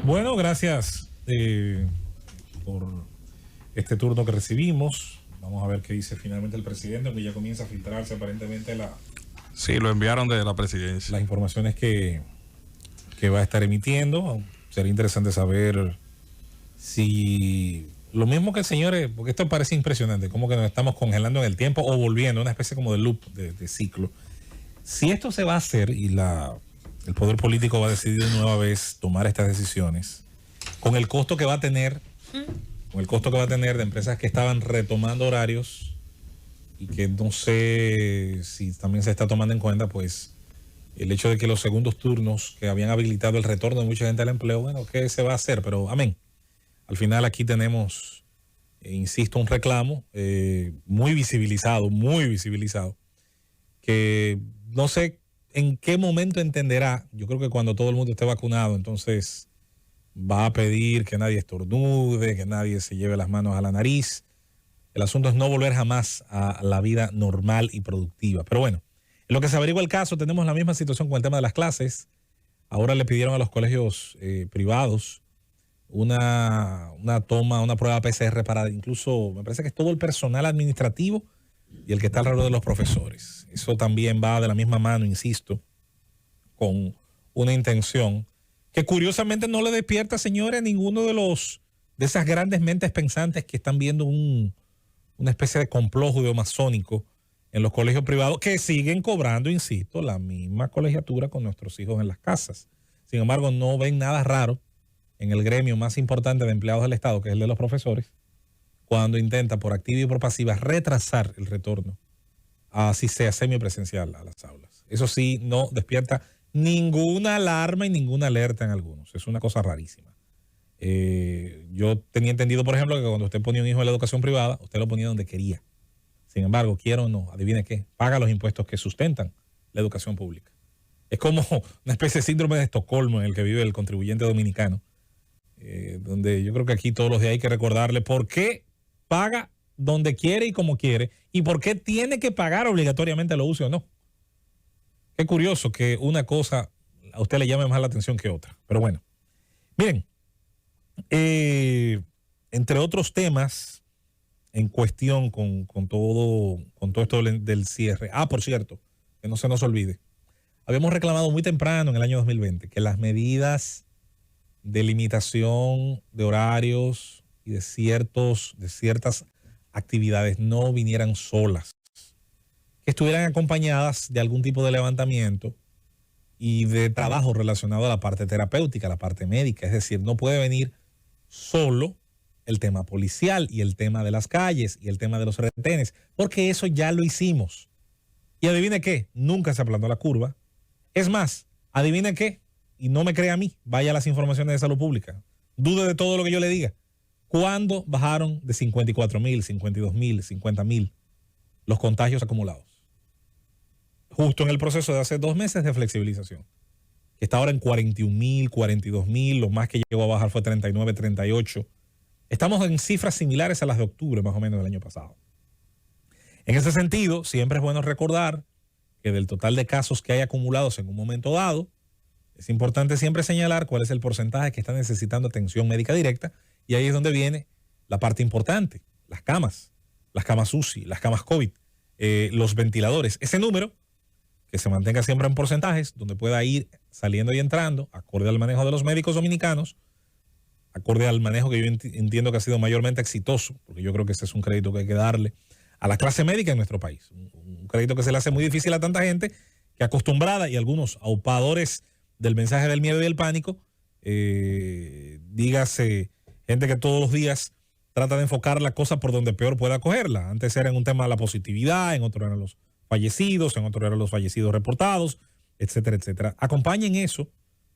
Bueno, gracias por este turno que recibimos. Vamos a ver qué dice finalmente el presidente, aunque ya comienza a filtrarse aparentemente Sí, lo enviaron de la presidencia. las informaciones que va a estar emitiendo. Sería interesante saber si lo mismo que el señor, porque esto parece impresionante, como que nos estamos congelando en el tiempo o volviendo, una especie como de loop, de ciclo. Si esto se va a hacer y el poder político va a decidir de nueva vez tomar estas decisiones, con el costo que va a tener, de empresas que estaban retomando horarios y que no sé si también se está tomando en cuenta, pues, el hecho de que los segundos turnos que habían habilitado el retorno de mucha gente al empleo, bueno, ¿qué se va a hacer? Pero amén. Al final aquí tenemos, insisto, un reclamo muy visibilizado, que no sé en qué momento entenderá. Yo creo que cuando todo el mundo esté vacunado, entonces va a pedir que nadie estornude, que nadie se lleve las manos a la nariz. El asunto es no volver jamás a la vida normal y productiva. Pero bueno, en lo que se averigua el caso, tenemos la misma situación con el tema de las clases. Ahora le pidieron a los colegios privados una prueba PCR para incluso, me parece que es todo el personal administrativo y el que está alrededor de los profesores. Eso también va de la misma mano, insisto, con una intención que curiosamente no le despierta, señores, a ninguno de esas grandes mentes pensantes que están viendo una especie de complot judeomasónico en los colegios privados que siguen cobrando, insisto, la misma colegiatura con nuestros hijos en las casas. Sin embargo, no ven nada raro en el gremio más importante de empleados del Estado, que es el de los profesores, cuando intenta por activa y por pasiva retrasar el retorno, así sea semipresencial, a las aulas. Eso sí, no despierta ninguna alarma y ninguna alerta en algunos. Es una cosa rarísima. Yo tenía entendido, por ejemplo, que cuando usted ponía un hijo en la educación privada, usted lo ponía donde quería. Sin embargo, quiera o no, adivine qué, paga los impuestos que sustentan la educación pública. Es como una especie de síndrome de Estocolmo en el que vive el contribuyente dominicano, donde yo creo que aquí todos los días hay que recordarle por qué paga donde quiere y como quiere y por qué tiene que pagar obligatoriamente, lo use o no. Qué curioso que una cosa a usted le llame más la atención que otra. Pero bueno, miren, entre otros temas en cuestión con todo esto del cierre. Por cierto, que no se nos olvide, habíamos reclamado muy temprano en el año 2020 que las medidas de limitación de horarios y de ciertas actividades no vinieran solas, que estuvieran acompañadas de algún tipo de levantamiento y de trabajo relacionado a la parte terapéutica, la parte médica. Es decir, no puede venir solo el tema policial y el tema de las calles y el tema de los retenes, porque eso ya lo hicimos. Y adivine qué, nunca se aplanó la curva. Es más, adivine qué, y no me crea a mí, vaya a las informaciones de salud pública, dude de todo lo que yo le diga. ¿Cuándo bajaron de 54,000, 52,000, 50,000 los contagios acumulados? Justo en el proceso de hace 2 meses de flexibilización, que está ahora en 41,000, 42,000, lo más que llegó a bajar fue 39, 38. Estamos en cifras similares a las de octubre, más o menos, del año pasado. En ese sentido, siempre es bueno recordar que del total de casos que hay acumulados en un momento dado, es importante siempre señalar cuál es el porcentaje que está necesitando atención médica directa, y ahí es donde viene la parte importante: las camas UCI, las camas COVID, los ventiladores. Ese número, que se mantenga siempre en porcentajes, donde pueda ir saliendo y entrando, acorde al manejo de los médicos dominicanos, acorde al manejo que yo entiendo que ha sido mayormente exitoso, porque yo creo que ese es un crédito que hay que darle a la clase médica en nuestro país. Un crédito que se le hace muy difícil a tanta gente que acostumbrada, y algunos aupadores del mensaje del miedo y el pánico, dígase gente que todos los días trata de enfocar la cosa por donde peor pueda cogerla. Antes era en un tema de la positividad, en otro eran los fallecidos, en otro eran los fallecidos reportados, etcétera, etcétera. Acompañen eso,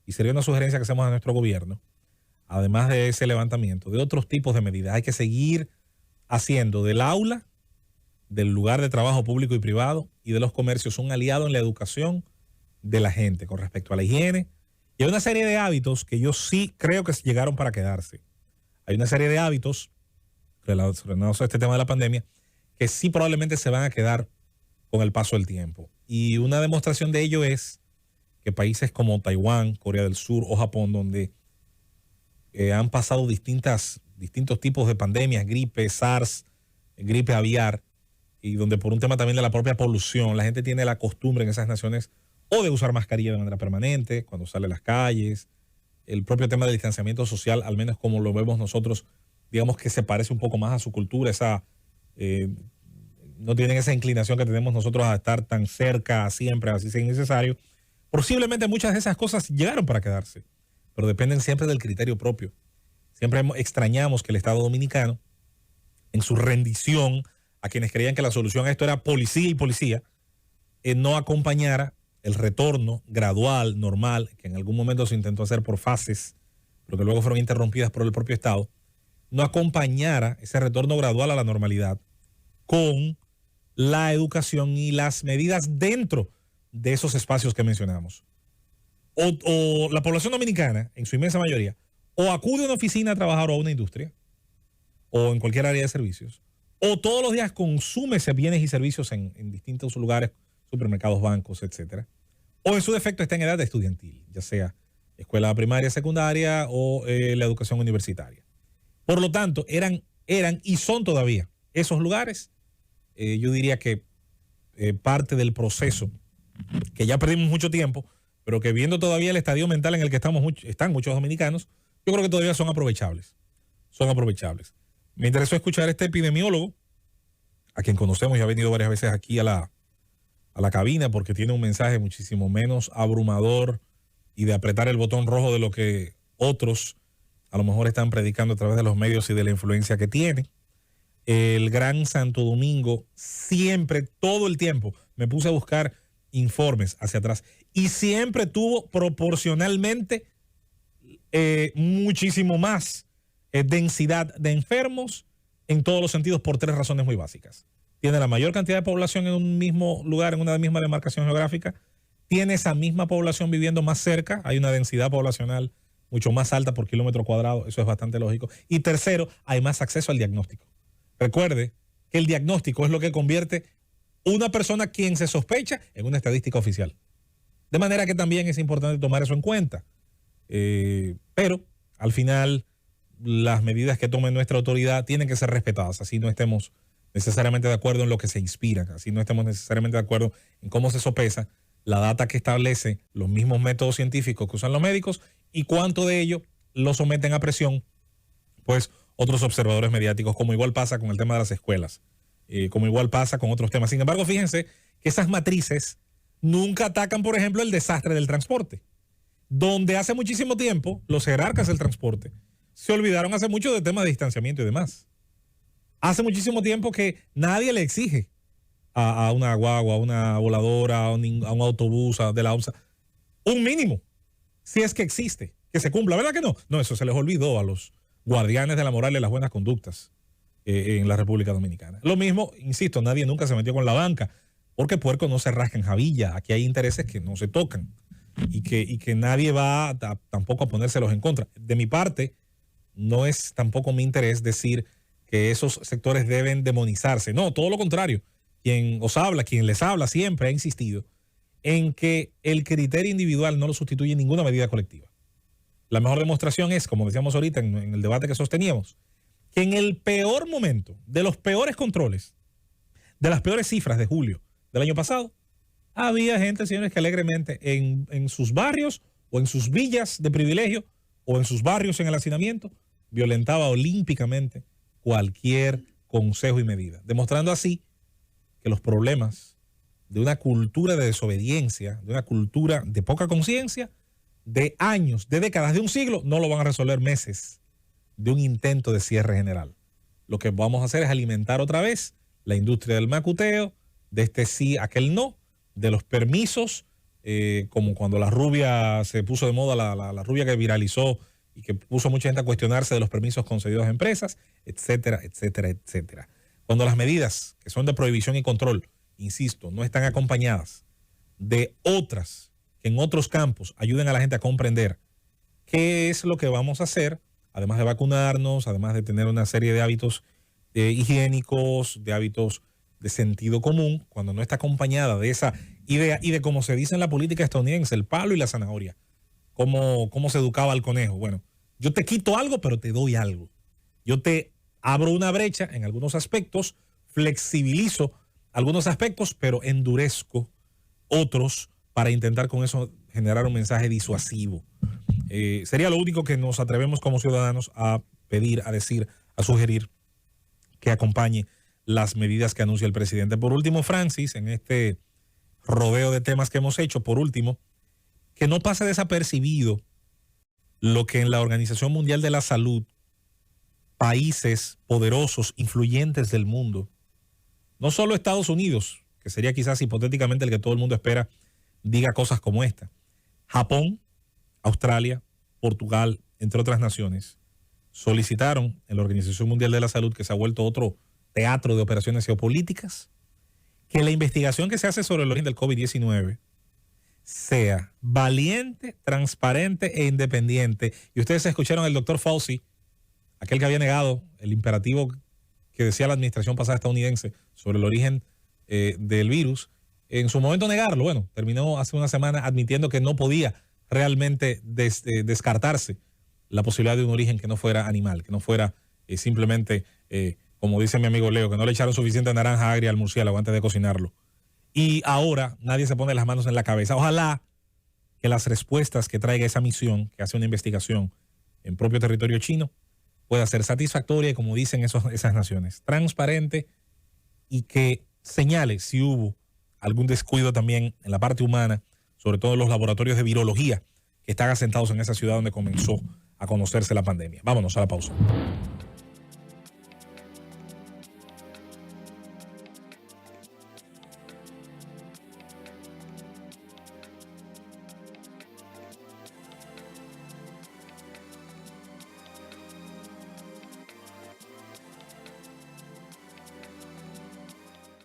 y sería una sugerencia que hacemos a nuestro gobierno, además de ese levantamiento, de otros tipos de medidas. Hay que seguir haciendo del aula, del lugar de trabajo público y privado y de los comercios un aliado en la educación de la gente con respecto a la higiene. Y hay una serie de hábitos que yo sí creo que llegaron para quedarse. Hay una serie de hábitos relacionados a este tema de la pandemia que sí probablemente se van a quedar con el paso del tiempo. Y una demostración de ello es que países como Taiwán, Corea del Sur o Japón, donde han pasado distintos tipos de pandemias, gripe, SARS, gripe aviar, y donde por un tema también de la propia polución, la gente tiene la costumbre en esas naciones o de usar mascarilla de manera permanente cuando sale a las calles. El propio tema del distanciamiento social, al menos como lo vemos nosotros, digamos que se parece un poco más a su cultura, no tienen esa inclinación que tenemos nosotros a estar tan cerca siempre, así sea innecesario. Posiblemente muchas de esas cosas llegaron para quedarse, pero dependen siempre del criterio propio. Siempre extrañamos que el Estado Dominicano, en su rendición a quienes creían que la solución a esto era policía y policía, no acompañara el retorno gradual, normal, que en algún momento se intentó hacer por fases, pero que luego fueron interrumpidas por el propio Estado, no acompañara ese retorno gradual a la normalidad con la educación y las medidas dentro de esos espacios que mencionamos. O la población dominicana, en su inmensa mayoría, o acude a una oficina a trabajar o a una industria, o en cualquier área de servicios, o todos los días consume bienes y servicios en distintos lugares, supermercados, bancos, etcétera, o en su defecto está en edad estudiantil, ya sea escuela primaria, secundaria o la educación universitaria. Por lo tanto, eran y son todavía esos lugares, yo diría que parte del proceso, que ya perdimos mucho tiempo, pero que viendo todavía el estadio mental en el que están muchos dominicanos, yo creo que todavía son aprovechables. Son aprovechables. Me interesó escuchar a este epidemiólogo, a quien conocemos y ha venido varias veces aquí a la cabina, porque tiene un mensaje muchísimo menos abrumador y de apretar el botón rojo de lo que otros a lo mejor están predicando a través de los medios y de la influencia que tiene. El Gran Santo Domingo siempre, todo el tiempo, me puse a buscar informes hacia atrás y siempre tuvo proporcionalmente muchísimo más densidad de enfermos en todos los sentidos por 3 razones muy básicas. Tiene la mayor cantidad de población en un mismo lugar, en una misma demarcación geográfica. Tiene esa misma población viviendo más cerca. Hay una densidad poblacional mucho más alta por kilómetro cuadrado. Eso es bastante lógico. Y tercero, hay más acceso al diagnóstico. Recuerde que el diagnóstico es lo que convierte una persona quien se sospecha en una estadística oficial. De manera que también es importante tomar eso en cuenta. Pero al final las medidas que tome nuestra autoridad tienen que ser respetadas, así no estemos necesariamente de acuerdo en lo que se inspiran, así no estemos necesariamente de acuerdo en cómo se sopesa la data que establece los mismos métodos científicos que usan los médicos y cuánto de ello lo someten a presión, pues otros observadores mediáticos, como igual pasa con el tema de las escuelas, como igual pasa con otros temas. Sin embargo, fíjense que esas matrices nunca atacan, por ejemplo, el desastre del transporte, donde hace muchísimo tiempo los jerarcas del transporte se olvidaron hace mucho de temas de distanciamiento y demás. Hace muchísimo tiempo que nadie le exige a una guagua, a una voladora, a un autobús, de la OMSA, un mínimo, si es que existe, que se cumpla. ¿Verdad que no? No, eso se les olvidó a los guardianes de la moral y las buenas conductas en la República Dominicana. Lo mismo, insisto, nadie nunca se metió con la banca, porque puerco no se rasca en jabilla. Aquí hay intereses que no se tocan y que nadie va tampoco a ponérselos en contra. De mi parte, no es tampoco mi interés decir que esos sectores deben demonizarse. No, todo lo contrario. Quien les habla siempre ha insistido en que el criterio individual no lo sustituye ninguna medida colectiva. La mejor demostración es, como decíamos ahorita en el debate que sosteníamos, que en el peor momento, de los peores controles, de las peores cifras de julio del año pasado, había gente, señores, que alegremente en sus barrios o en sus villas de privilegio o en sus barrios en el hacinamiento, violentaba olímpicamente cualquier consejo y medida, demostrando así que los problemas de una cultura de desobediencia, de una cultura de poca conciencia, de años, de décadas, de un siglo, no lo van a resolver meses de un intento de cierre general. Lo que vamos a hacer es alimentar otra vez la industria del macuteo, de este sí, aquel no, de los permisos, como cuando la rubia se puso de moda, la rubia que viralizó y que puso a mucha gente a cuestionarse de los permisos concedidos a empresas, etcétera, etcétera, etcétera. Cuando las medidas que son de prohibición y control, insisto, no están acompañadas de otras que en otros campos ayuden a la gente a comprender qué es lo que vamos a hacer, además de vacunarnos, además de tener una serie de hábitos higiénicos, de hábitos de sentido común, cuando no está acompañada de esa idea y de como se dice en la política estadounidense, el palo y la zanahoria. Cómo se educaba al conejo. Bueno, Yo te quito algo, pero te doy algo. Yo te abro una brecha en algunos aspectos, flexibilizo algunos aspectos, pero endurezco otros para intentar con eso generar un mensaje disuasivo. Sería lo único que nos atrevemos como ciudadanos a pedir, a decir, a sugerir que acompañe las medidas que anuncia el presidente. Por último, Francis, en este rodeo de temas que hemos hecho, por último, que no pase desapercibido lo que en la Organización Mundial de la Salud, países poderosos, influyentes del mundo, no solo Estados Unidos, que sería quizás hipotéticamente el que todo el mundo espera, diga cosas como esta. Japón, Australia, Portugal, entre otras naciones, solicitaron en la Organización Mundial de la Salud, que se ha vuelto otro teatro de operaciones geopolíticas, que la investigación que se hace sobre el origen del COVID-19 sea valiente, transparente e independiente. Y ustedes escucharon al doctor Fauci, aquel que había negado el imperativo que decía la administración pasada estadounidense sobre el origen del virus. En su momento negarlo, bueno, terminó hace una semana admitiendo que no podía realmente descartarse la posibilidad de un origen que no fuera animal, que no fuera simplemente, como dice mi amigo Leo, que no le echaron suficiente naranja agria al murciélago antes de cocinarlo. Y ahora nadie se pone las manos en la cabeza. Ojalá que las respuestas que traiga esa misión, que hace una investigación en propio territorio chino, pueda ser satisfactoria y, como dicen esas naciones, transparente, y que señale si hubo algún descuido también en la parte humana, sobre todo en los laboratorios de virología que están asentados en esa ciudad donde comenzó a conocerse la pandemia. Vámonos a la pausa.